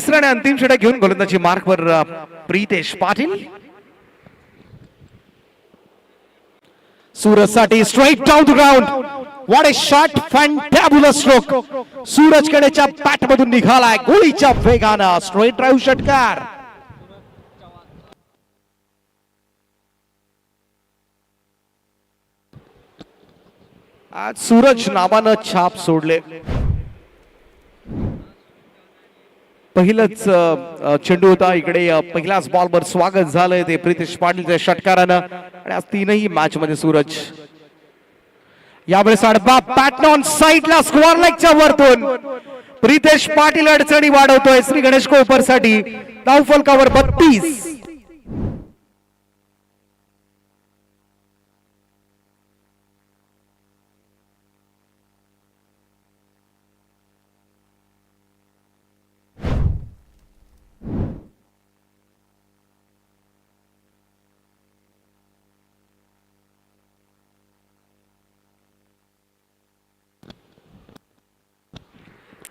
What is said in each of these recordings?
तिसरा आणि अंतिम षटक घेऊन गोलंदाजी मार्कवर प्रितेश पाटील. सूरजसाठी straight down to ground. What a shot, fantabulous stroke. सूरजकडेच्या बॅट मधून निघालाय गोळीच्या वेगानं स्ट्रेट ड्राईव्ह षटकार. आज सूरज नावानं छाप सोडले. पहिलंच चेंडू होता इकडे. पहिल्याच बॉलवर स्वागत झालंय ते प्रितेश पाटीलच्या षटकारानं. आणि आज तीनही मॅच मध्ये सूरज यावेळेस आडबा पॅटर्न ऑन साईडला स्क्वेअर लेगच्या वरतून प्रितेश पाटील अडचणी वाढवतोय. श्री गणेश कोपर साठी धावफलकावर 32.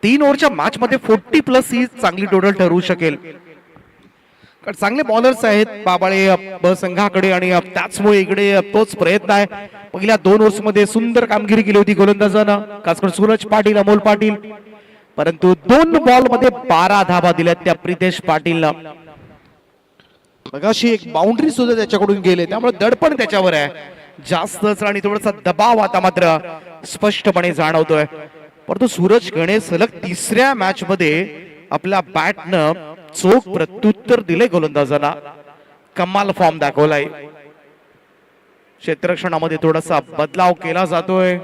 तीन ओव्हरच्या मॅच मध्ये 40+ ही चांगली टोटल ठरवू शकेल. कारण चांगले बॉलर्स आहेत बाबाळे ब संघाकडे आणि त्याचमुळे इकडे तोच प्रयत्न आहे. पहिल्या 2 ओव्हर्स मध्ये सुंदर कामगिरी केली होती गोलंदाजानं, खास करून सूरज पाटील, अमोल पाटील. परंतु 2 बॉल मध्ये 12 धावा दिल्यात त्या प्रितेश पाटीलनं. मगाशी एक बाउंड्री सुद्धा त्याच्याकडून गेले, त्यामुळे दडपण त्याच्यावर आहे जास्तच आणि थोडासा दबाव आता मात्र स्पष्टपणे जाणवतोय. परंतु सूरज गणेश सलग तिसऱ्या मॅच मध्ये आपल्या बॅटनं चोख प्रत्युत्तर दिले गोलंदाजांना. कमाल फॉर्म दाखवलाय. क्षेत्ररक्षणामध्ये थोडासा बदलाव केला जातोय.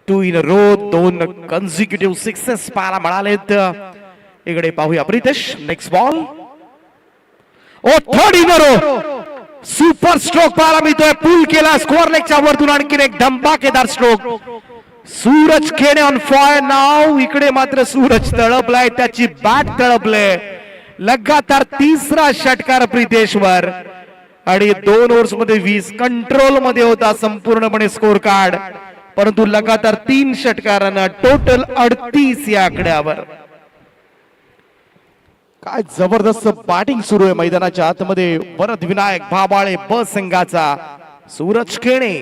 Two in row 2 consecutive sixes पाहायला मिळालेत. इकडे पाहूया Pritesh. Next ball. Oh third in row. Super stroke पाहायला मिळतोय. पुल केला स्कोअर लेगच्या वरतून. आणखीन एक धमाकेदार स्ट्रोक. सूरज खेणे ऑन फायर नाव. इकडे मात्र सूरज तळपलाय, त्याची बॅट तळपले. लगातार तिसरा षटकार प्रितेशवर आणि 2 ओव्हर्स मध्ये 20. कंट्रोल मध्ये होता संपूर्णपणे स्कोर कार्ड, परंतु लगातार 3 षटकारांना टोटल 38 या आकड्यावर. काय जबरदस्त बॅटिंग सुरू आहे मैदानाच्या आतमध्ये. वरद विनायक भाबाळे ब संघाचा सूरज खेणे.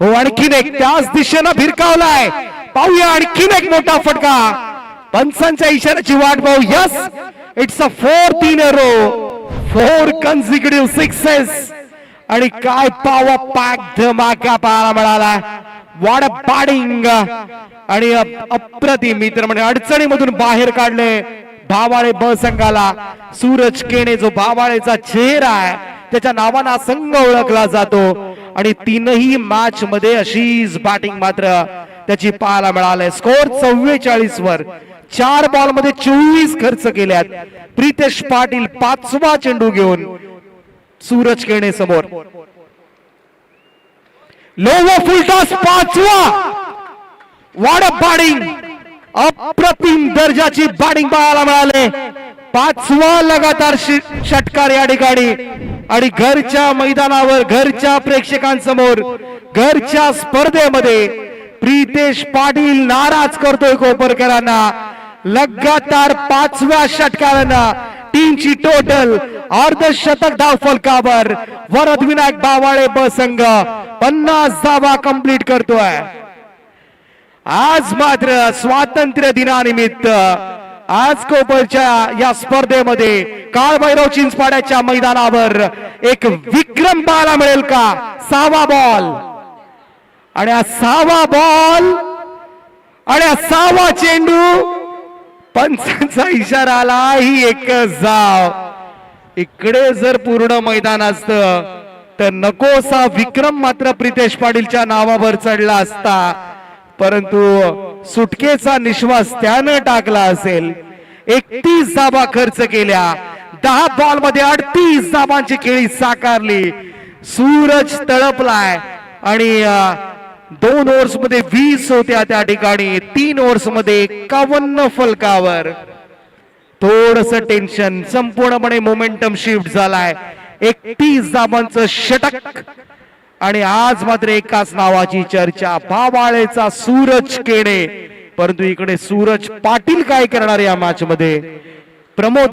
हो आणखीन एक त्याच दिशेनं भिरकावलाय. पाहूया आणखीन एक मोठा फटका. पंचांच्या इशाऱ्याची वाट पाहू. Yes, it's a 4th in a row. 4 consecutive sixes. आणि काय पावा पॅक धमाका पाहायला मिळाला. What a batting. आणि अप्रतिम मित्र म्हणजे अडचणीमधून बाहेर काढले भावाळे ब संघाला. सूरज केणे जो भावाळेचा चेहरा आहे, त्याच्या नावानं संघ ओळखला जातो. आणि 3ही मॅच मध्ये अशीच बॅटिंग मात्र त्याची पाहायला मिळाले. स्कोर 44 वर. 4 बॉल मध्ये 24 खर्च केल्यात. प्रितेश पाटील 5वा चेंडू घेऊन सूरज केणे समोर. लोवा फुलटॉस 5वा. What a batting. अप्रतिम दर्जाची बॅटिंग पाहायला मिळाले. 5वा लगातार षटकार या ठिकाणी. आणि घरच्या मैदानावर, घरच्या प्रेक्षकांसमोर, घरच्या स्पर्धेमध्ये प्रितेश पाटील नाराज करतोय कोपरकरांना. लगातार 5व्या षटकारांना टीमची टोटल अर्धशतक धाव फलकावर. वरद विनायक बावाळे ब संघ 50 धावा कंप्लीट करतोय. आज मात्र स्वातंत्र्य दिनानिमित्त आज कोपरच्या या स्पर्धेमध्ये काळभैरव चिंचपाड्याच्या मैदानावर एक विक्रम पाहायला मिळेल का. 6वा बॉल आणि 6वा बॉल आणि 6वा चेंडू. पंचांचा इशारा आला. ही एकच धाव. इकडे जर पूर्ण मैदान असतं तर नकोसा विक्रम मात्र प्रितेश पाटीलच्या नावावर चढला असता, परंतु सुटकेचा निश्वास त्यानं टाकला असेल. 31 धावा खर्च केल्या. 10 बॉल मध्ये 38 धावांची खेळी साकारली. सूरज तळपलाय आणि 2 ओव्हर्स मध्ये 20 होत्या त्या ठिकाणी. 3 ओव्हर्स मध्ये 51 फलकावर. थोडस टेन्शन, संपूर्णपणे मोमेंटम शिफ्ट झालाय. 31 धावांचं षटक आणि आज मात्र एकाच नावाची चर्चा, बाबाळेचा सूरज केणे. परंतु इकडे सूरज पाटील काय करणार या मॅच मध्ये? प्रमोद